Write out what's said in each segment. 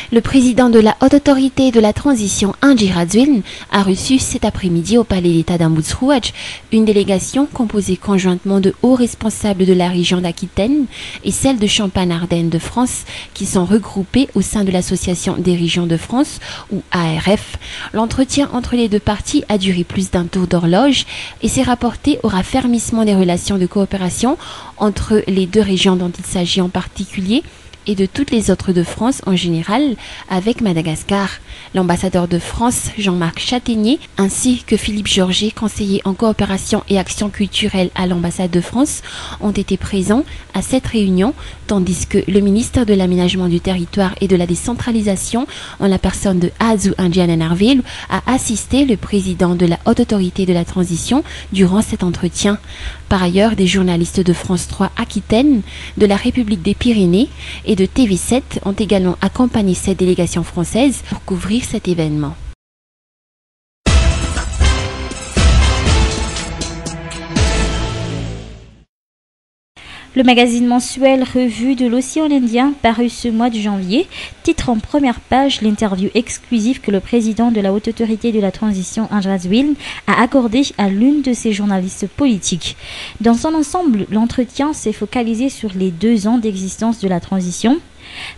Le président de la Haute Autorité de la Transition, Andry Rajoelina, a reçu cet après-midi au Palais d'État d'Amouzrouadj une délégation composée conjointement de hauts responsables de la région d'Aquitaine et celle de Champagne-Ardenne de France qui sont regroupés au sein de l'Association des régions de France ou ARF. L'entretien entre les deux parties a duré plus d'un tour d'horloge et s'est rapporté au raffermissement des relations de coopération entre les deux régions dont il s'agit en particulier et de toutes les autres de France en général avec Madagascar. L'ambassadeur de France, Jean-Marc Chataignier, ainsi que Philippe Georget, conseiller en coopération et action culturelle à l'ambassade de France, ont été présents à cette réunion, tandis que le ministre de l'Aménagement du Territoire et de la Décentralisation, en la personne de Azu Andiananarvelu, a assisté le président de la Haute Autorité de la Transition durant cet entretien. Par ailleurs, des journalistes de France 3 Aquitaine, de la République des Pyrénées et de TV7 ont également accompagné cette délégation française pour couvrir cet événement. Le magazine mensuel Revue de l'Océan Indien, paru ce mois de janvier, titre en première page l'interview exclusive que le président de la Haute Autorité de la Transition, Andry Rajoelina, a accordée à l'une de ses journalistes politiques. Dans son ensemble, l'entretien s'est focalisé sur les 2 ans d'existence de la transition.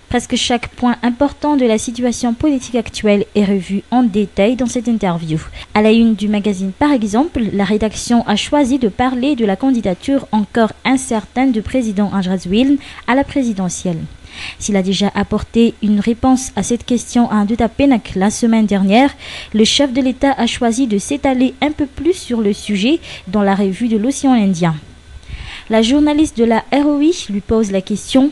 Presque chaque point important de la situation politique actuelle est revu en détail dans cette interview. À la une du magazine, par exemple, la rédaction a choisi de parler de la candidature encore incertaine du président Andry Rajoelina à la présidentielle. S'il a déjà apporté une réponse à cette question à un Dutapénac la semaine dernière, le chef de l'État a choisi de s'étaler un peu plus sur le sujet dans la revue de l'Océan Indien. La journaliste de la ROI lui pose la question: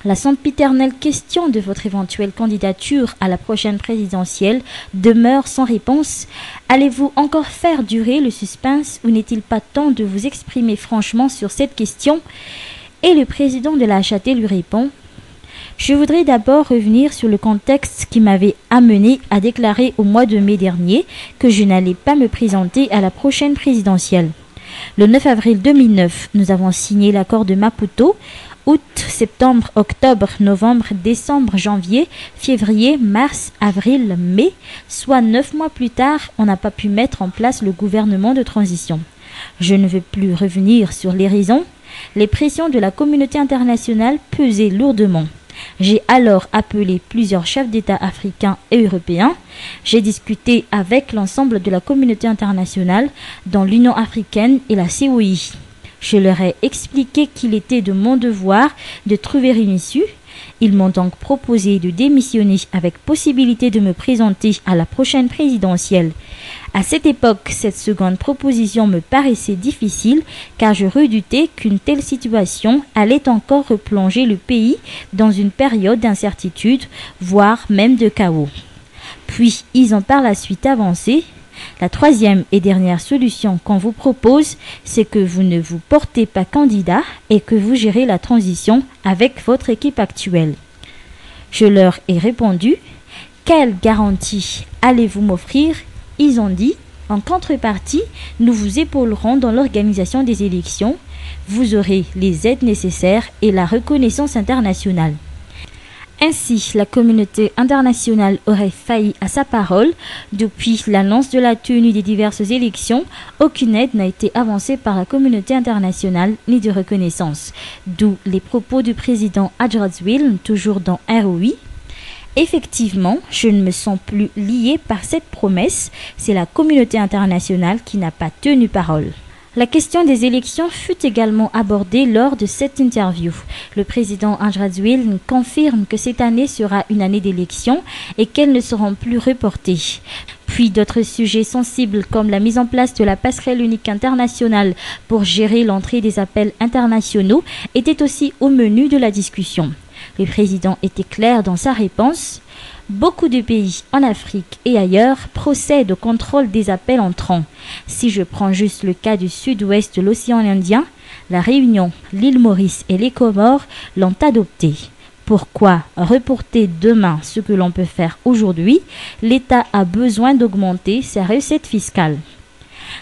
la sempiternelle question de votre éventuelle candidature à la prochaine présidentielle demeure sans réponse. Allez-vous encore faire durer le suspense ou n'est-il pas temps de vous exprimer franchement sur cette question? Et le président de la HAT lui répond: je voudrais d'abord revenir sur le contexte qui m'avait amené à déclarer au mois de mai dernier que je n'allais pas me présenter à la prochaine présidentielle. Le 9 avril 2009, nous avons signé l'accord de Maputo. Août, septembre, octobre, novembre, décembre, janvier, février, mars, avril, mai, soit 9 mois plus tard, on n'a pas pu mettre en place le gouvernement de transition. Je ne veux plus revenir sur les raisons. Les pressions de la communauté internationale pesaient lourdement. J'ai alors appelé plusieurs chefs d'État africains et européens. J'ai discuté avec l'ensemble de la communauté internationale, dont l'Union africaine et la COI. Je leur ai expliqué qu'il était de mon devoir de trouver une issue. Ils m'ont donc proposé de démissionner avec possibilité de me présenter à la prochaine présidentielle. À cette époque, cette seconde proposition me paraissait difficile car je redoutais qu'une telle situation allait encore replonger le pays dans une période d'incertitude, voire même de chaos. Puis, ils ont par la suite avancé. La troisième et dernière solution qu'on vous propose, c'est que vous ne vous portez pas candidat et que vous gérez la transition avec votre équipe actuelle. Je leur ai répondu: quelle garantie allez-vous m'offrir? Ils ont dit: en contrepartie, nous vous épaulerons dans l'organisation des élections, vous aurez les aides nécessaires et la reconnaissance internationale. Ainsi, la communauté internationale aurait failli à sa parole. Depuis l'annonce de la tenue des diverses élections, aucune aide n'a été avancée par la communauté internationale ni de reconnaissance. D'où les propos du président Andry Rajoelina, toujours dans ROI. Effectivement, je ne me sens plus lié par cette promesse. C'est la communauté internationale qui n'a pas tenu parole. La question des élections fut également abordée lors de cette interview. Le président Andry Rajoelina confirme que cette année sera une année d'élections et qu'elles ne seront plus reportées. Puis d'autres sujets sensibles comme la mise en place de la passerelle unique internationale pour gérer l'entrée des appels internationaux étaient aussi au menu de la discussion. Le président était clair dans sa réponse. Beaucoup de pays en Afrique et ailleurs procèdent au contrôle des appels entrants. Si je prends juste le cas du sud-ouest de l'océan Indien, la Réunion, l'île Maurice et les Comores l'ont adopté. Pourquoi reporter demain ce que l'on peut faire aujourd'hui? L'État a besoin d'augmenter ses recettes fiscales.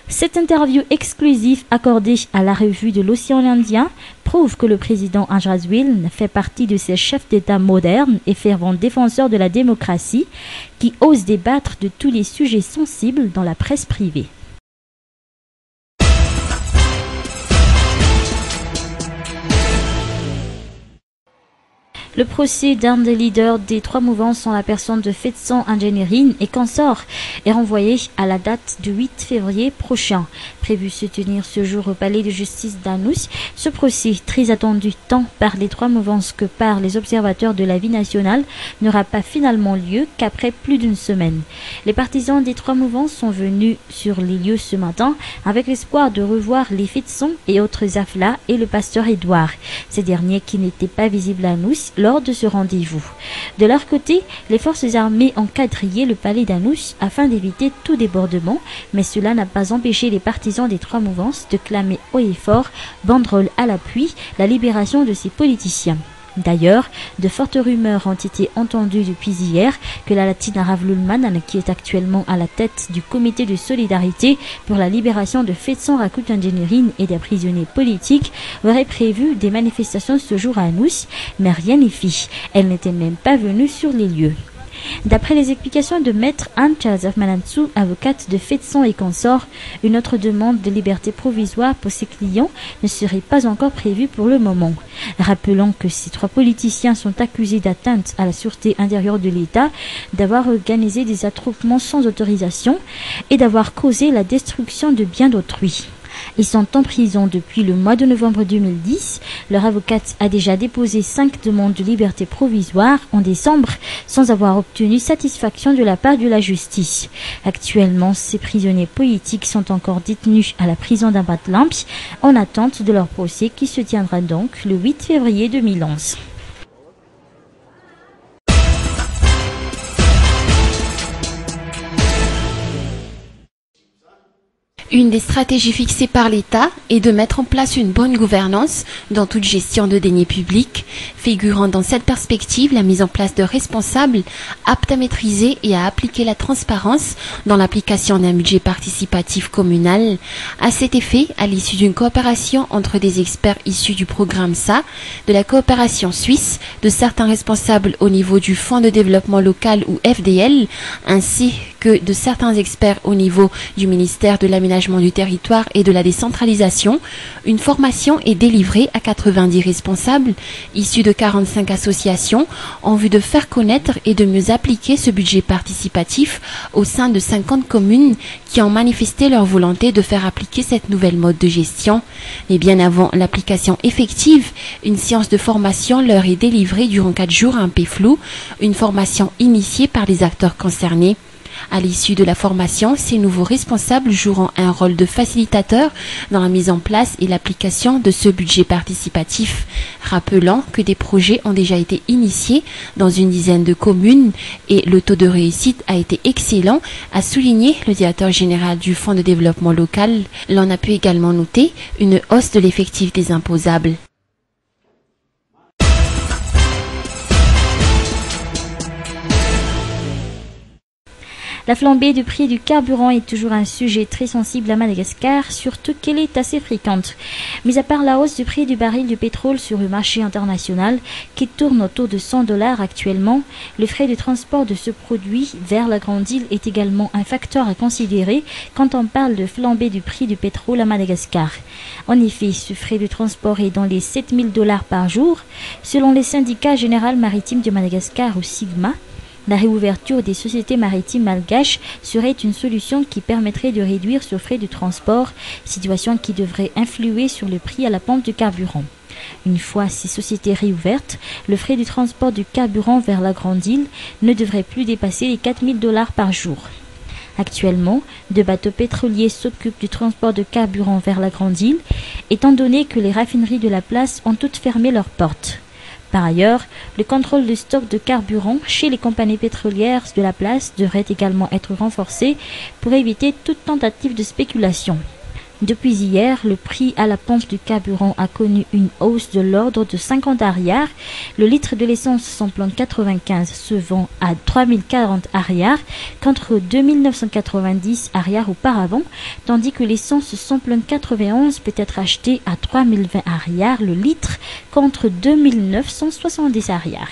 Cette interview exclusive accordée à la revue de l'Océan Indien prouve que le président Anjrazwil fait partie de ces chefs d'État modernes et fervents défenseurs de la démocratie qui osent débattre de tous les sujets sensibles dans la presse privée. Le procès d'un des leaders des trois mouvances en la personne de Fetsan Engineering et consorts est renvoyé à la date du 8 février prochain. Prévu se tenir ce jour au palais de justice d'Anous, ce procès, très attendu tant par les trois mouvances que par les observateurs de la vie nationale, n'aura pas finalement lieu qu'après plus d'une semaine. Les partisans des trois mouvances sont venus sur les lieux ce matin avec l'espoir de revoir les Fetsan et autres Afla et le pasteur Édouard, ces derniers qui n'étaient pas visibles à Anous lors de ce rendez-vous. De leur côté, les forces armées ont quadrillé le palais d'Anous afin d'éviter tout débordement, mais cela n'a pas empêché les partisans des trois mouvances de clamer haut et fort, banderole à l'appui, la libération de ces politiciens. D'ailleurs, de fortes rumeurs ont été entendues depuis hier que la Latine Ravlulman, qui est actuellement à la tête du comité de solidarité pour la libération de Fetsan Rakut Engineering et des prisonniers politiques, aurait prévu des manifestations ce jour à Anous, mais rien n'y fit. Elle n'était même pas venue sur les lieux. D'après les explications de maître Anne Chazaf Manansou, avocate de Fetsan et consorts, une autre demande de liberté provisoire pour ses clients ne serait pas encore prévue pour le moment. Rappelons que ces trois politiciens sont accusés d'atteinte à la sûreté intérieure de l'État, d'avoir organisé des attroupements sans autorisation et d'avoir causé la destruction de biens d'autrui. Ils sont en prison depuis le mois de novembre 2010. Leur avocate a déjà déposé 5 demandes de liberté provisoire en décembre sans avoir obtenu satisfaction de la part de la justice. Actuellement, ces prisonniers politiques sont encore détenus à la prison d'Abat-Lampi en attente de leur procès qui se tiendra donc le 8 février 2011. Une des stratégies fixées par l'État est de mettre en place une bonne gouvernance dans toute gestion de deniers publics, figurant dans cette perspective la mise en place de responsables aptes à maîtriser et à appliquer la transparence dans l'application d'un budget participatif communal. À cet effet, à l'issue d'une coopération entre des experts issus du programme SA, de la coopération suisse, de certains responsables au niveau du Fonds de développement local ou FDL, ainsi que de certains experts au niveau du ministère de l'Aménagement du territoire et de la décentralisation, une formation est délivrée à 90 responsables issus de 45 associations en vue de faire connaître et de mieux appliquer ce budget participatif au sein de 50 communes qui ont manifesté leur volonté de faire appliquer cette nouvelle mode de gestion. Mais bien avant l'application effective, une séance de formation leur est délivrée durant 4 jours à un PFLOU, une formation initiée par les acteurs concernés. À l'issue de la formation, ces nouveaux responsables joueront un rôle de facilitateur dans la mise en place et l'application de ce budget participatif. Rappelant que des projets ont déjà été initiés dans une dizaine de communes et le taux de réussite a été excellent, a souligné le directeur général du Fonds de développement local. L'on a pu également noter une hausse de l'effectif des imposables. La flambée du prix du carburant est toujours un sujet très sensible à Madagascar, surtout qu'elle est assez fréquente. Mis à part la hausse du prix du baril de pétrole sur le marché international, qui tourne autour de $100 actuellement, le frais de transport de ce produit vers la Grande Île est également un facteur à considérer quand on parle de flambée du prix du pétrole à Madagascar. En effet, ce frais de transport est dans les $7 000 par jour. Selon les syndicats général maritime de Madagascar ou Sigma, la réouverture des sociétés maritimes malgaches serait une solution qui permettrait de réduire ce frais de transport, situation qui devrait influer sur le prix à la pompe du carburant. Une fois ces sociétés réouvertes, le frais du transport du carburant vers la Grande Île ne devrait plus dépasser les $4 000 par jour. Actuellement, 2 bateaux pétroliers s'occupent du transport de carburant vers la Grande Île, étant donné que les raffineries de la place ont toutes fermé leurs portes. Par ailleurs, le contrôle de stock de carburant chez les compagnies pétrolières de la place devrait également être renforcé pour éviter toute tentative de spéculation. Depuis hier, le prix à la pompe du carburant a connu une hausse de l'ordre de 50 arrières. Le litre de l'essence samplon 95 se vend à 3040 arrières contre 2990 arrières auparavant, tandis que l'essence samplon 91 peut être achetée à 3020 arrières le litre contre 2970 arrières.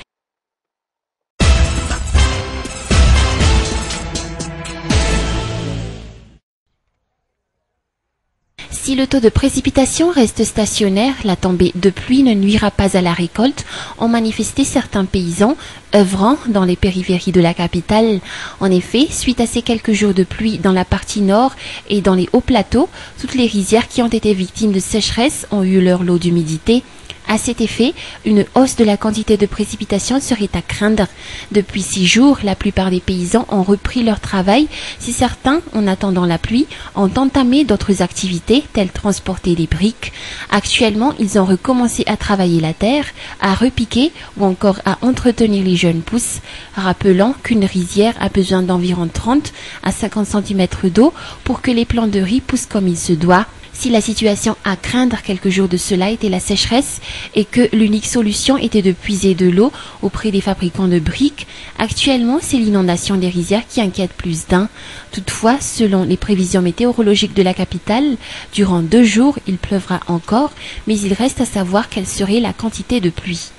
Si le taux de précipitation reste stationnaire, la tombée de pluie ne nuira pas à la récolte, ont manifesté certains paysans œuvrant dans les périphéries de la capitale. En effet, suite à ces quelques jours de pluie dans la partie nord et dans les hauts plateaux, toutes les rizières qui ont été victimes de sécheresse ont eu leur lot d'humidité. À cet effet, une hausse de la quantité de précipitations serait à craindre. Depuis 6 jours, la plupart des paysans ont repris leur travail. Si certains, en attendant la pluie, ont entamé d'autres activités, telles transporter des briques. Actuellement, ils ont recommencé à travailler la terre, à repiquer ou encore à entretenir les jeunes pousses. Rappelant qu'une rizière a besoin d'environ 30 à 50 cm d'eau pour que les plants de riz poussent comme il se doit. Si la situation à craindre quelques jours de cela était la sécheresse et que l'unique solution était de puiser de l'eau auprès des fabricants de briques, actuellement c'est l'inondation des rizières qui inquiète plus d'un. Toutefois, selon les prévisions météorologiques de la capitale, durant 2 jours il pleuvra encore, mais il reste à savoir quelle serait la quantité de pluie.